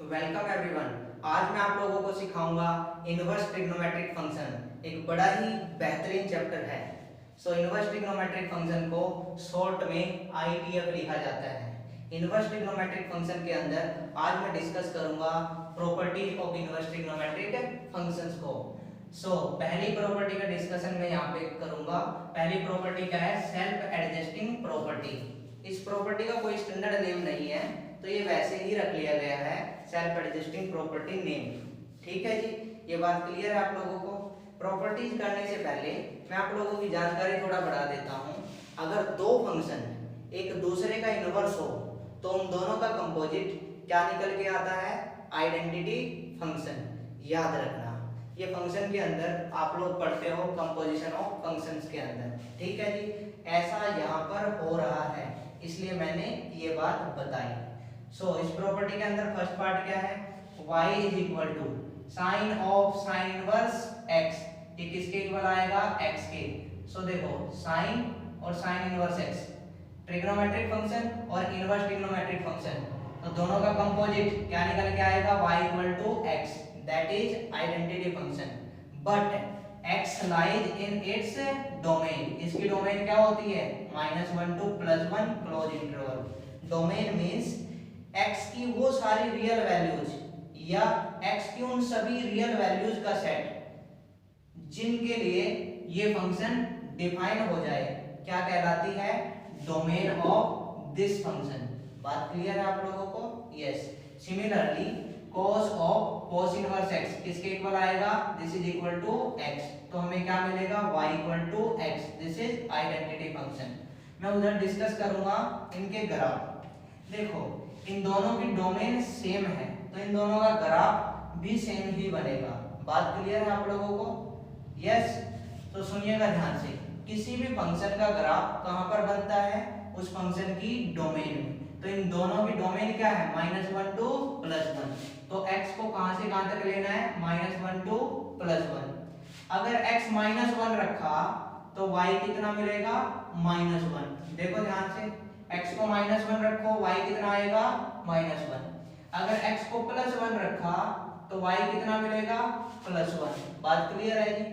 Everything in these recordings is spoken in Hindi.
Welcome everyone. आज मैं आप लोगों को सिखाऊंगा इनवर्स ट्रिग्नोमेट्रिक फंक्शन। एक बड़ा ही बेहतरीन चैप्टर है। इनवर्स ट्रिग्नोमेट्रिक फंक्शन को शॉर्ट में आईटीएफ लिखा जाता है। इनवर्स ट्रिग्नोमेट्रिक फंक्शन के अंदर आज मैं डिस्कस करूंगा properties of inverse trigonometric functions को। पहली प्रॉपर्टी का डिस्कशन मैं यहाँ पे करूंगा। पहली प्रॉपर्टी क्या है? Self adjusting property. इस प्रॉपर्टी का कोई स्टैंडर्ड नेम नहीं है, तो ये वैसे ही रख लिया गया है, सेल्फ एडजस्टिंग प्रॉपर्टी नेम। ठीक है जी, ये बात क्लियर है आप लोगों को। प्रॉपर्टीज करने से पहले मैं आप लोगों की जानकारी थोड़ा बढ़ा देता हूँ। अगर दो फंक्शन एक दूसरे का इनवर्स हो तो उन दोनों का कंपोजिट क्या निकल के आता है? Identity function. याद रखना, ये फंक्शन के अंदर आप लोग पढ़ते हो कंपोजिशन ऑफ फंक्शंस के अंदर। ठीक है जी, ऐसा यहाँ पर हो रहा है, इसलिए मैंने ये बात बताई। इस प्रॉपर्टी के अंदर फर्स्ट पार्ट क्या है? y is equal to sine of sine inverse x। ये किसके इक्वल आएगा? x के। देखो, साइन और sine inverse x trigonometric function और इनवर्स ट्रिग्नोमेट्रिक फंक्शन, तो दोनों का कंपोजिट क्या निकल के आएगा? y equal to x, that is identity function. But x lies in its domain. इसकी डोमेन क्या होती है? -1 to +1 close interval. Domain means x की वो सारी रियल वैल्यूज या x की उन सभी रियल वैल्यूज का सेट जिनके लिए ये फंक्शन डिफाइन हो जाए, क्या कहलाती है? Domain of this function. बात क्लियर है आप लोगों को? Yes. Similarly cos of cos inverse x किसके इक्वल आएगा? This is equal to x, तो हमें क्या मिलेगा? y equal to x। This is identity function. मैं उधर डिस्कस करूंगा इनके ग्राफ। देखो, इन दोनों की डोमेन सेम है, तो इन दोनों का ग्राफ भी सेम ही बनेगा। बात क्लियर है आप लोगों को? यस। तो सुनिएगा ध्यान से, किसी भी फंक्शन का ग्राफ कहां पर बनता है? उस फंक्शन की डोमेन में। तो इन दोनों की डोमेन क्या है? -1 to +1। तो x को कहां से कहां तक लेना है? -1 to +1। अगर x -1 रखा तो y कितना मिलेगा? -1। देखो ध्यान से, x को -1 रखो, y कितना आएगा? -1। अगर x को +1 रखा तो y कितना मिलेगा? +1। बात क्लियर है जी?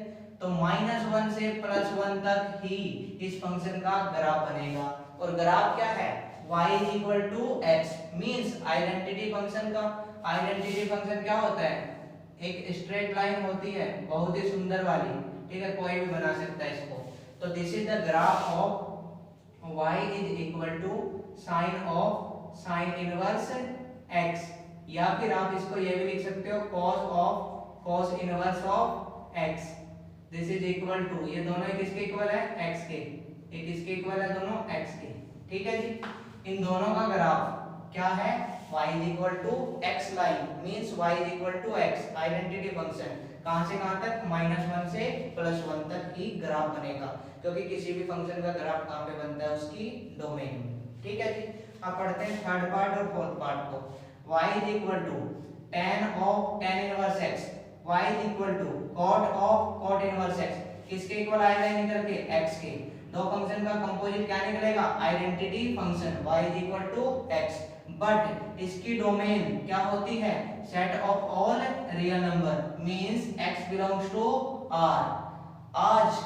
तो -1 से +1 तक ही इस फंक्शन का ग्राफ बनेगा। और ग्राफ क्या है? y is equal to x, means identity function का। आइडेंटिटी फंक्शन क्या होता है? एक स्ट्रेट लाइन होती है, बहुत ही सुंदर वाली। ठीक है, कोई भी बना सकता है इसको। तो this is the graph of y is equal to sine of sine inverse x, या फिर आप इसको ये भी लिख सकते हो cos of cos inverse of x। This is equal to, ये दोनों किसके इक्वल है? x के। ये किसके इक्वल है? दोनों x के। ठीक है जी, इन दोनों का ग्राफ क्या है? y is equal to x line, means y is equal to x, identity function. कहां से कहां तक? -1 से +1 तक ही ग्राफ बनेगा, क्योंकि किसी भी फंक्शन का ग्राफ कहां पे बनता है? उसकी डोमेन में। ठीक है जी, अब पढ़ते हैं थर्ड पार्ट और फोर्थ पार्ट को। y is equal to tan of tan inverse x, y is equal to cot of cot inverse x, किसके इक्वल आएगा निकल के? x के। दो फंक्शन का कंपोजिट क्या निकलेगा? Identity function y is equal to x। But इसकी डोमेन क्या होती है? Set of all real number, means x belongs to R। आज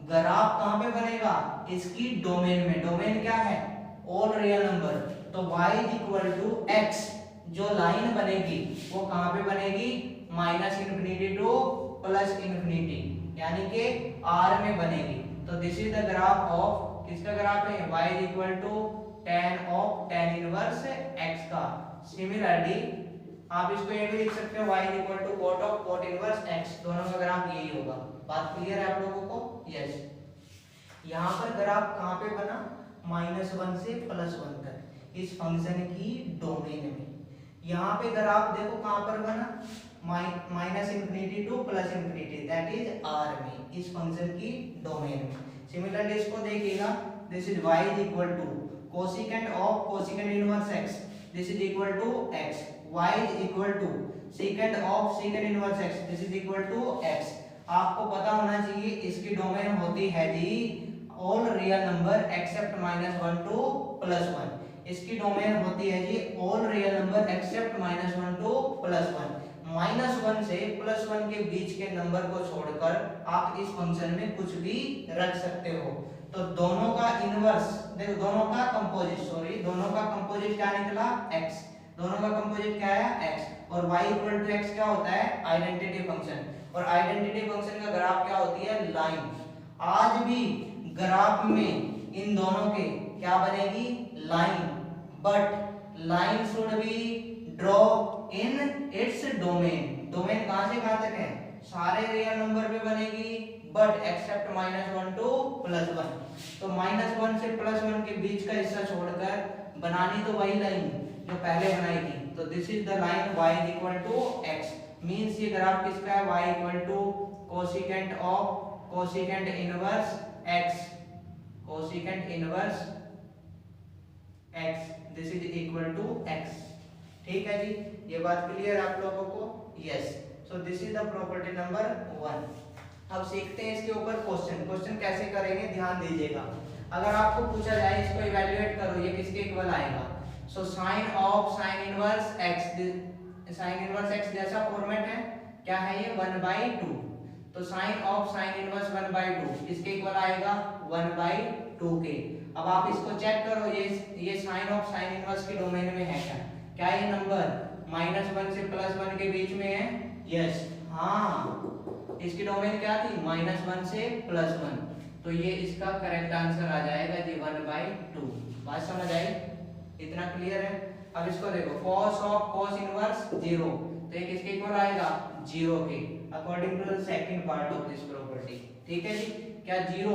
ग्राफ कहां पे बनेगा? इसकी डोमेन में। डोमेन क्या है? All real number. तो y is equal to x, जो लाइन बनेगी वो कहां पे बनेगी? -∞ टू +∞, यानी कि R में बनेगी। तो this is the graph of, किसका ग्राफ है? y is equal to tan of tan inverse x का। सिमिलरली आप इसको ये भी लिख सकते हो, y is equal to cot of cot inverse x। दोनों का ग्राफ यही होगा। बात क्लियर है आप लोगों को? यस। यहाँ पर ग्राफ कहाँ पे बना? -1 से +1 तक, इस फंक्शन की डोमेन में। यहाँ पे ग्राफ देखो कहाँ पर बना? -∞ टू +∞, दैट इज R में, इस फंक्शन की डोमेन में। सिमिलरली इसको देखिएगा, this is y is equal to cosecant of cosecant inverse x, this is equal to x। y is equal to secant of secant inverse x, this is equal to x। आपको पता होना चाहिए इसकी डोमेन होती है जी all real number except -1 to +1। इसकी डोमेन होती है जी all real number except -1 to +1। -1 से +1 के बीच के नंबर को छोड़कर आप इस फंक्शन में कुछ भी रख सकते हो। तो दोनों का इनवर्स देखो, दोनों का कंपोजिट क्या निकला x। दोनों का कंपोजिट क्या है x, और y इक्वल टू x क्या होता है आइडेंटिटी फंक्शन, और आइडेंटिटी फंक्शन का ग्राफ क्या होती है लाइन। आज भी ग्राफ में इन दोनों के क्या बनेगी line, but line should be draw in its domain. Domain कहां से कहां तक है, सारे रियल नंबर पे बनेगी, बट एक्सेप्ट -1 टू +1। तो -1 से +1 के बीच का हिस्सा छोड़कर बनानी तो वही लाइन जो पहले बनाई थी। तो this is the line y is equal to x, means ये ग्राफ किसका है, y equal to cosecant of cosecant inverse x, cosecant inverse x, this is equal to x। ठीक है जी, ये बात क्लियर है आप लोगों को, yes. So this is the property number 1। अब सीखते हैं इसके ऊपर क्वेश्चन कैसे करेंगे, ध्यान दीजिएगा। अगर आपको पूछा जाए इसको इवैल्यूएट करो, ये किसके इक्वल आएगा। So sine of sine inverse x, sign inverse x जैसा फॉर्मेट है, क्या है ये 1/2। तो साइन ऑफ साइन इनवर्स 1/2 इसके इक्वल आएगा 1/2 के। अब आप इसको चेक करो, ये साइन ऑफ साइन इनवर्स की डोमेन में है क्या ये नंबर -1 से +1 के बीच में है, यस हाँ, इसकी डोमेन क्या थी -1 से +1। तो ये इसका करेक्ट आंसर आ जाएगा जी 1/2। बात समझ आई, इतना क्लियर है। अब इसको देखो, cos ऑफ cos इनवर्स 0, तो ये किसके इक्वल आएगा 0 के, according to the second part of this property. ठीक है जी, क्या 0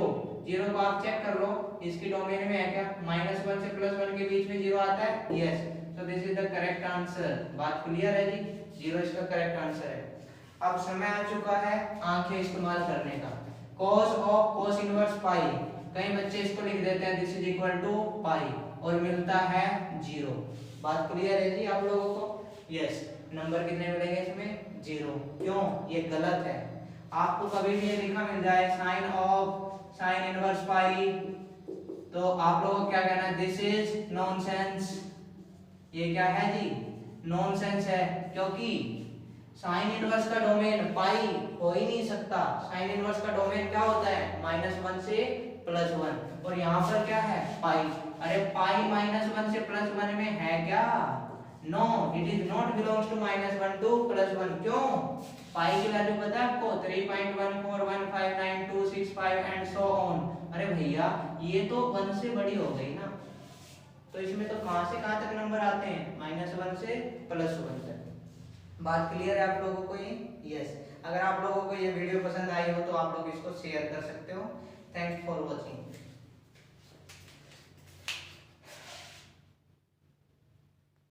को आप चेक कर लो, इसकी डोमेन में है क्या, -1 से +1 के बीच में 0 आता है, यस। तो this is the correct answer. बात क्लियर है जी, 0 इसका करेक्ट आंसर है। अब समय आ चुका है आंखें इस्तेमाल करने का। cos ऑफ cos इनवर्स पाई, कई बच्चे इसको लिख देते हैं दिस इज इक्वल टू पाई, और मिलता है 0। बात क्लियर है जी आप लोगों को, यस। नंबर कितने मिलेंगे इसमें 0, क्यों, ये गलत है। आपको कभी भी ये लिखा मिल जाए sine of sine inverse pi, तो आप लोगों को क्या कहना है, दिस इज नॉनसेंस। ये क्या है जी, नॉनसेंस है, क्योंकि साइन इनवर्स का डोमेन पाई हो ही नहीं सकता। साइन इनवर्स का डोमेन क्या होता है -1 से +1, और यहाँ पर क्या है पाई। अरे पाई -1 से +1 में है क्या, no, it is not belongs to -1 to +1। क्यों, पाई की वैल्यू पता है आपको 3.1415925 एंड सो ऑन। अरे भैया ये तो 1 से बड़ी हो गई ना, तो इसमें तो कहां से कहां तक नंबर आते हैं, -1 से +1 तक। बात क्लियर है आप लोगों को ये, यस। अगर आप लोगों को ये वीडियो पसंद आई हो तो आप लोग इसको शेयर कर सकते हो। Thanks for watching.